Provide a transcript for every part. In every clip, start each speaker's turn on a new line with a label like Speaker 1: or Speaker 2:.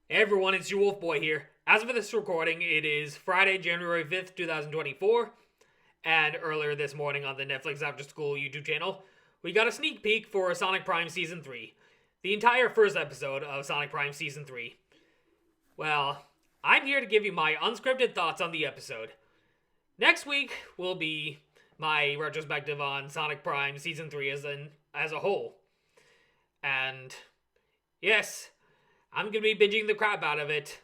Speaker 1: Hey everyone, it's your Wolf Boy here. As of this recording, it is Friday, January 5th, 2024, and earlier this morning on the Netflix After School YouTube channel, we got a sneak peek for Sonic Prime Season 3. The entire first episode of Sonic Prime Season 3. Well, I'm here to give you my unscripted thoughts on the episode. Next week will be my retrospective on Sonic Prime Season 3 as a whole. And yes, I'm gonna be binging the crap out of it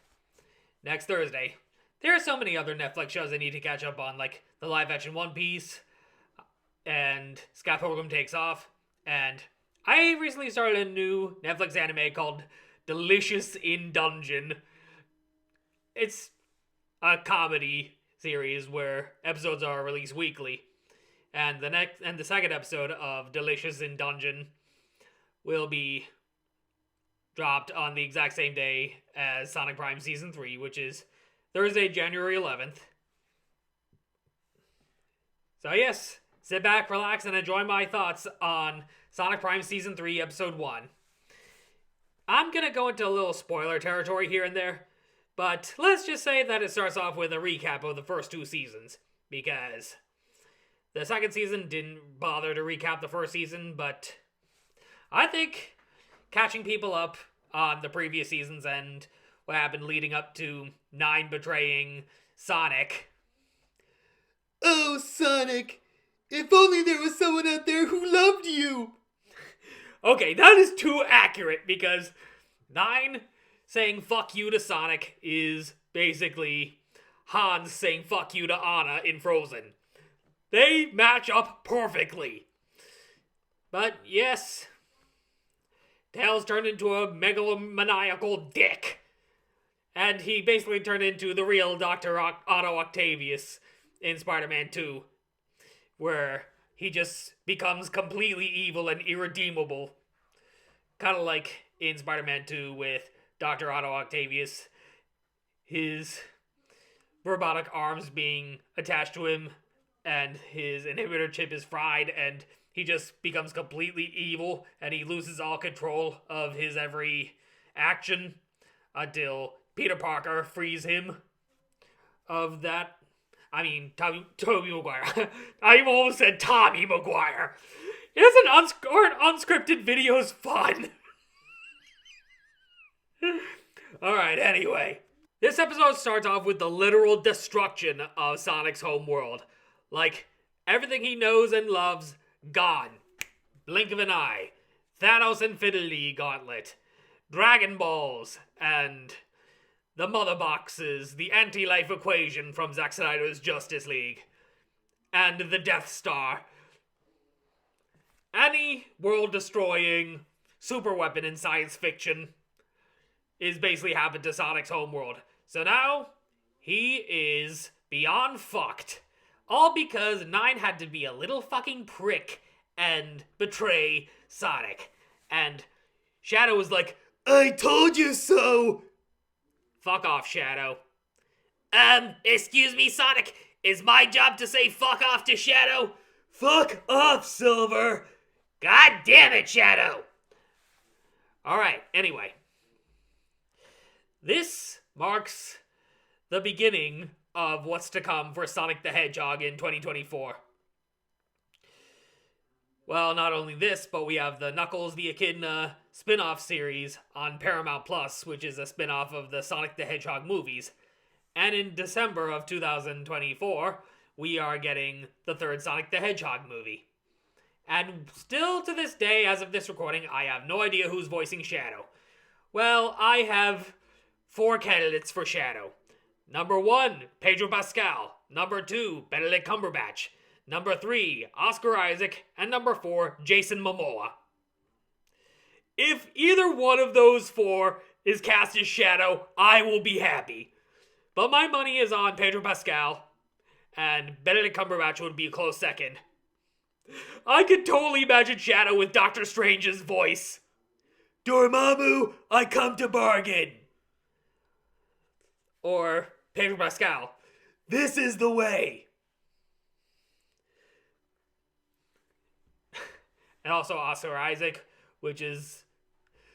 Speaker 1: next Thursday. There are so many other Netflix shows I need to catch up on, like the live action One Piece and Scott Pilgrim Takes Off. And I recently started a new Netflix anime called Delicious in Dungeon. It's a comedy series where episodes are released weekly. And the second episode of Delicious in Dungeon will be dropped on the exact same day as Sonic Prime Season 3, which is Thursday, January 11th. So yes, sit back, relax, and enjoy my thoughts on Sonic Prime Season 3, Episode 1. I'm gonna go into a little spoiler territory here and there, but let's just say that it starts off with a recap of the first two seasons, because the second season didn't bother to recap the first season, but I think catching people up on the previous seasons and what happened leading up to 9 betraying Sonic.
Speaker 2: Oh, Sonic, if only there was someone out there who loved you.
Speaker 1: Okay, that is too accurate, because 9 saying fuck you to Sonic is basically Hans saying fuck you to Anna in Frozen. They match up perfectly. But yes, Tails turned into a megalomaniacal dick. And he basically turned into the real Dr. Otto Octavius in Spider-Man 2. Where he just becomes completely evil and irredeemable. Kind of like in Spider-Man 2 with Dr. Otto Octavius. His robotic arms being attached to him. And his inhibitor chip is fried, and he just becomes completely evil, and he loses all control of his every action until Peter Parker frees him of that. I mean, Tobey Maguire. I almost said Tommy Maguire. Isn't unscripted videos fun? Alright, anyway. This episode starts off with the literal destruction of Sonic's home world. Like, everything he knows and loves, gone. Blink of an eye. Thanos Infinity Gauntlet. Dragon Balls. And the Mother Boxes. The anti-life equation from Zack Snyder's Justice League. And the Death Star. Any world-destroying super weapon in science fiction is basically happened to Sonic's homeworld. So now, he is beyond fucked. All because 9 had to be a little fucking prick and betray Sonic. And Shadow was like,
Speaker 2: I told you so.
Speaker 1: fuck off, Shadow. Excuse me, Sonic. Is my job to say fuck off to Shadow?
Speaker 2: Fuck off, Silver.
Speaker 1: God damn it, Shadow. Alright, anyway. This marks the beginning of what's to come for Sonic the Hedgehog in 2024. Well, not only this, but we have the Knuckles the Echidna spin-off series on Paramount Plus, which is a spin-off of the Sonic the Hedgehog movies. And in December of 2024, we are getting the third Sonic the Hedgehog movie. And still to this day, as of this recording, I have no idea who's voicing Shadow. Well, I have 4 candidates for Shadow. Number 1, Pedro Pascal. Number 2, Benedict Cumberbatch. Number 3, Oscar Isaac. And number 4, Jason Momoa. If either one of those 4 is cast as Shadow, I will be happy. But my money is on Pedro Pascal, and Benedict Cumberbatch would be a close second. I could totally imagine Shadow with Doctor Strange's voice.
Speaker 2: Dormammu, I come to bargain.
Speaker 1: Or Pedro Pascal.
Speaker 2: This is the way.
Speaker 1: And also Oscar Isaac, which is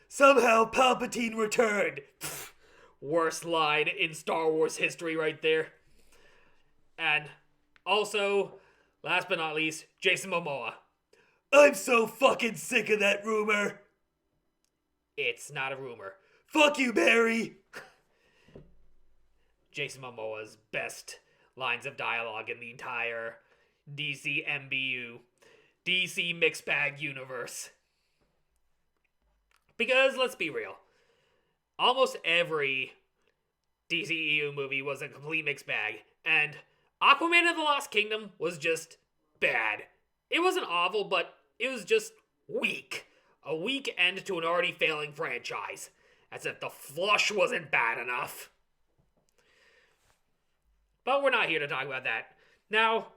Speaker 2: Somehow Palpatine returned.
Speaker 1: worst line in Star Wars history right there. And also, last but not least, Jason Momoa.
Speaker 2: I'm so fucking sick of that rumor.
Speaker 1: It's not a rumor.
Speaker 2: Fuck you, Barry.
Speaker 1: Jason Momoa's best lines of dialogue in the entire DC MBU, DC Mixed Bag universe. Because, let's be real, almost every DCEU movie was a complete mixed bag, and Aquaman and the Lost Kingdom was just bad. It wasn't awful, but it was just weak. A weak end to an already failing franchise. As if the flush wasn't bad enough. But we're not here to talk about that. Now,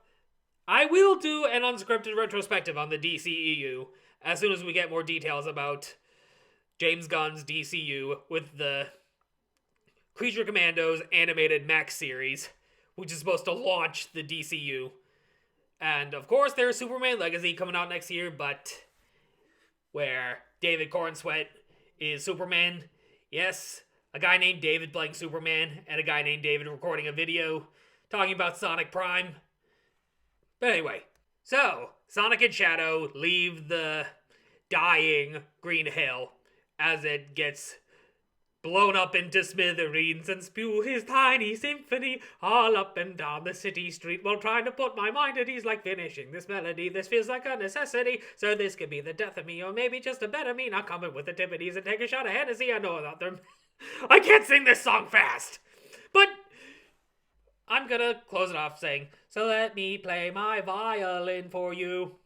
Speaker 1: I will do an unscripted retrospective on the DCEU as soon as we get more details about James Gunn's DCU with the Creature Commandos animated Max series, which is supposed to launch the DCU. And of course, there's Superman Legacy coming out next year, but where David Cornsweet is Superman. Yes, a guy named David playing Superman, and a guy named David recording a video talking about Sonic Prime. But anyway, so Sonic and Shadow leave the dying Green Hill as it gets blown up into smithereens and spew his tiny symphony all up and down the city street while trying to put my mind at ease like finishing this melody. This feels like a necessity, so this could be the death of me, or maybe just a better me. Not coming with the Tiffany's and take a shot of Hennessy. I know about them. I can't sing this song fast, but I'm gonna close it off saying, so let me play my violin for you.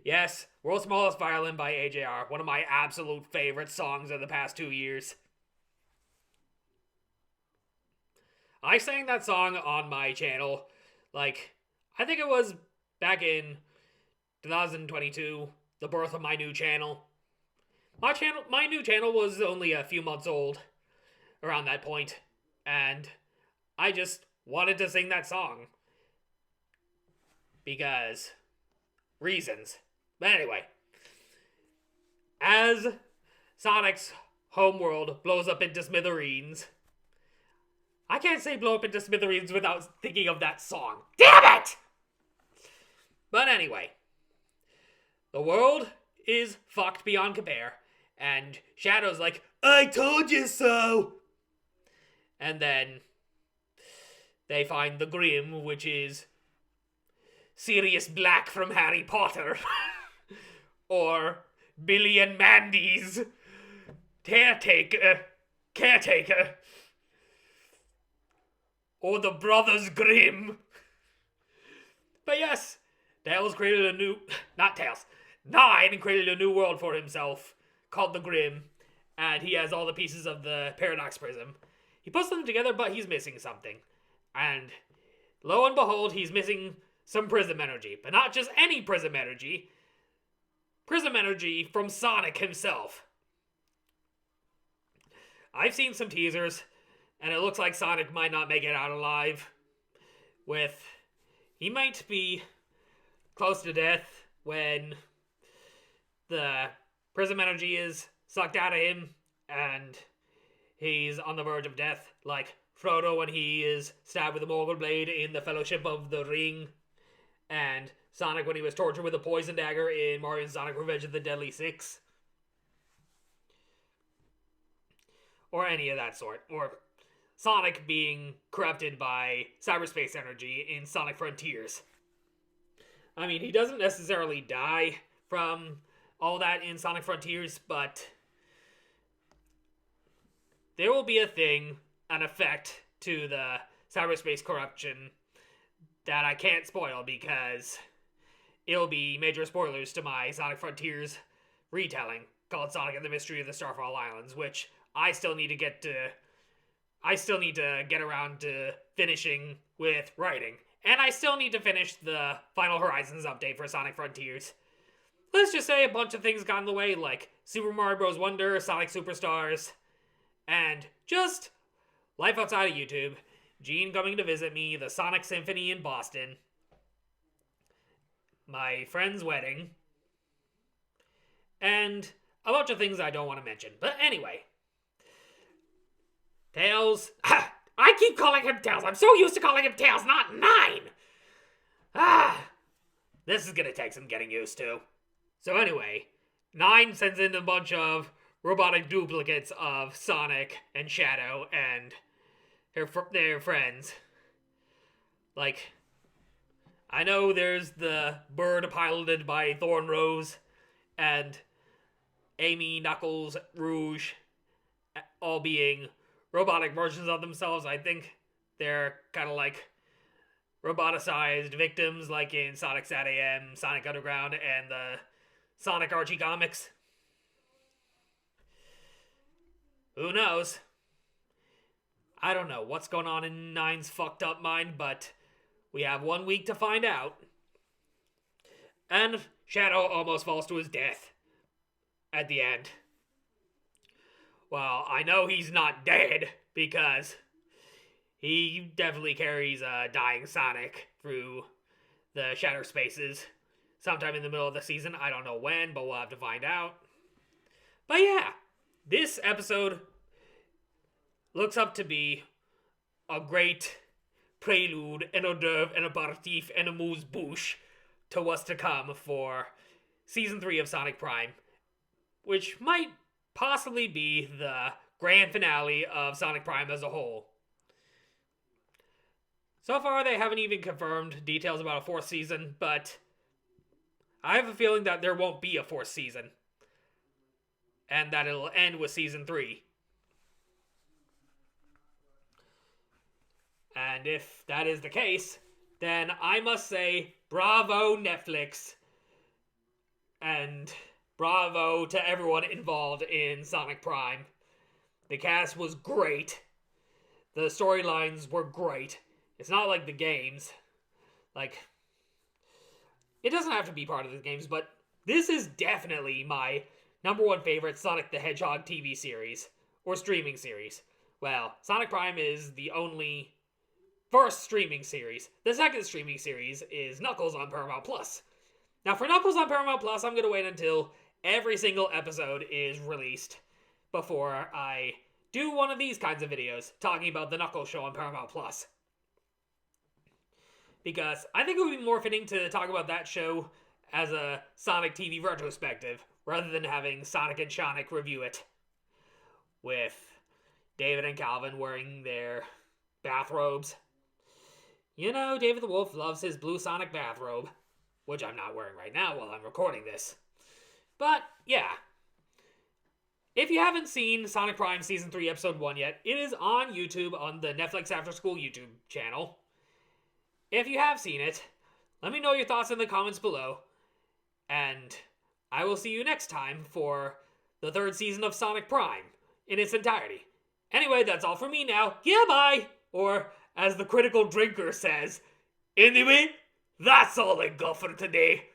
Speaker 1: Yes, World's Smallest Violin by AJR, one of my absolute favorite songs of the past 2 years. I sang that song on my channel, I think it was back in 2022, the birth of my new channel. My new channel was only a few months old around that point, and I just wanted to sing that song. Because reasons. But anyway, as Sonic's homeworld blows up into smithereens, I can't say blow up into smithereens without thinking of that song. Damn it! But anyway, the world is fucked beyond compare, and Shadow's like,
Speaker 2: I told you so!
Speaker 1: And then they find the Grim, which is Sirius Black from Harry Potter. Or Billy and Mandy's caretaker. Or the Brothers Grimm. But yes, Nine created a new world for himself called the Grimm, and he has all the pieces of the Paradox Prism. He puts them together, but he's missing something. And lo and behold, he's missing some Prism energy. But not just any Prism energy. Prism energy from Sonic himself. I've seen some teasers, and it looks like Sonic might not make it out alive. He might be close to death when the Prism energy is sucked out of him, and he's on the verge of death, like Frodo when he is stabbed with a Morgul blade in the Fellowship of the Ring, and Sonic when he was tortured with a poison dagger in Mario and Sonic Revenge of the Deadly Six. Or any of that sort. Or Sonic being corrupted by cyberspace energy in Sonic Frontiers. I mean, he doesn't necessarily die from all that in Sonic Frontiers, but there will be an effect to the cyberspace corruption that I can't spoil because it'll be major spoilers to my Sonic Frontiers retelling called Sonic and the Mystery of the Starfall Islands, which I still need to get around to finishing with writing. And I still need to finish the Final Horizons update for Sonic Frontiers. Let's just say a bunch of things got in the way, like Super Mario Bros. Wonder, Sonic Superstars, and just life outside of YouTube. Gene coming to visit me, the Sonic Symphony in Boston, my friend's wedding, and a bunch of things I don't want to mention. But anyway, Tails. I keep calling him Tails. I'm so used to calling him Tails, not Nine. This is gonna take some getting used to. So anyway, Nine sends in a bunch of robotic duplicates of Sonic and Shadow and their friends. Like, I know there's the bird piloted by Thorn Rose and Amy, Knuckles, Rouge, all being robotic versions of themselves. I think they're kind of like roboticized victims, like in Sonic SatAM, Sonic Underground, and the Sonic Archie comics. Who knows? I don't know what's going on in Nine's fucked up mind, but we have 1 week to find out. And Shadow almost falls to his death at the end. Well, I know he's not dead because he definitely carries a dying Sonic through the Shadow Spaces sometime in the middle of the season. I don't know when, but we'll have to find out. But yeah, this episode looks up to be a great prelude, an hors d'oeuvre, an aperitif, and a amuse-bouche to what's to come for Season 3 of Sonic Prime, which might possibly be the grand finale of Sonic Prime as a whole. So far, they haven't even confirmed details about a fourth season, but I have a feeling that there won't be a fourth season, and that it'll end with Season 3. And if that is the case, then I must say, bravo Netflix, and bravo to everyone involved in Sonic Prime. The cast was great. The storylines were great. It's not like the games. Like, it doesn't have to be part of the games, but this is definitely my number one favorite Sonic the Hedgehog TV series, or streaming series. Well, Sonic Prime is the only first streaming series. The second streaming series is Knuckles on Paramount Plus. Now, for Knuckles on Paramount Plus, I'm going to wait until every single episode is released before I do one of these kinds of videos talking about the Knuckles show on Paramount Plus. Because I think it would be more fitting to talk about that show as a Sonic TV retrospective, rather than having Sonic and Sonic review it with David and Calvin wearing their bathrobes. You know, David the Wolf loves his blue Sonic bathrobe, which I'm not wearing right now while I'm recording this. But, yeah. If you haven't seen Sonic Prime Season 3 Episode 1 yet, it is on YouTube on the Netflix After School YouTube channel. If you have seen it, let me know your thoughts in the comments below. And I will see you next time for the third season of Sonic Prime in its entirety. Anyway, that's all for me now. Goodbye! Or, as the Critical Drinker says, anyway, that's all I got for today.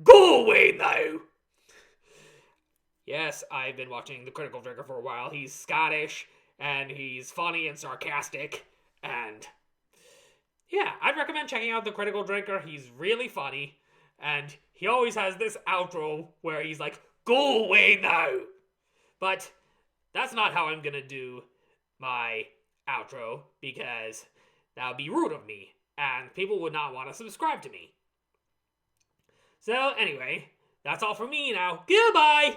Speaker 1: Go away now! Yes, I've been watching the Critical Drinker for a while. He's Scottish, and he's funny and sarcastic, and yeah, I'd recommend checking out the Critical Drinker. He's really funny, and he always has this outro where he's like, go away now! But that's not how I'm gonna do my outro, because that would be rude of me, and people would not want to subscribe to me. So anyway, that's all from me now. Goodbye!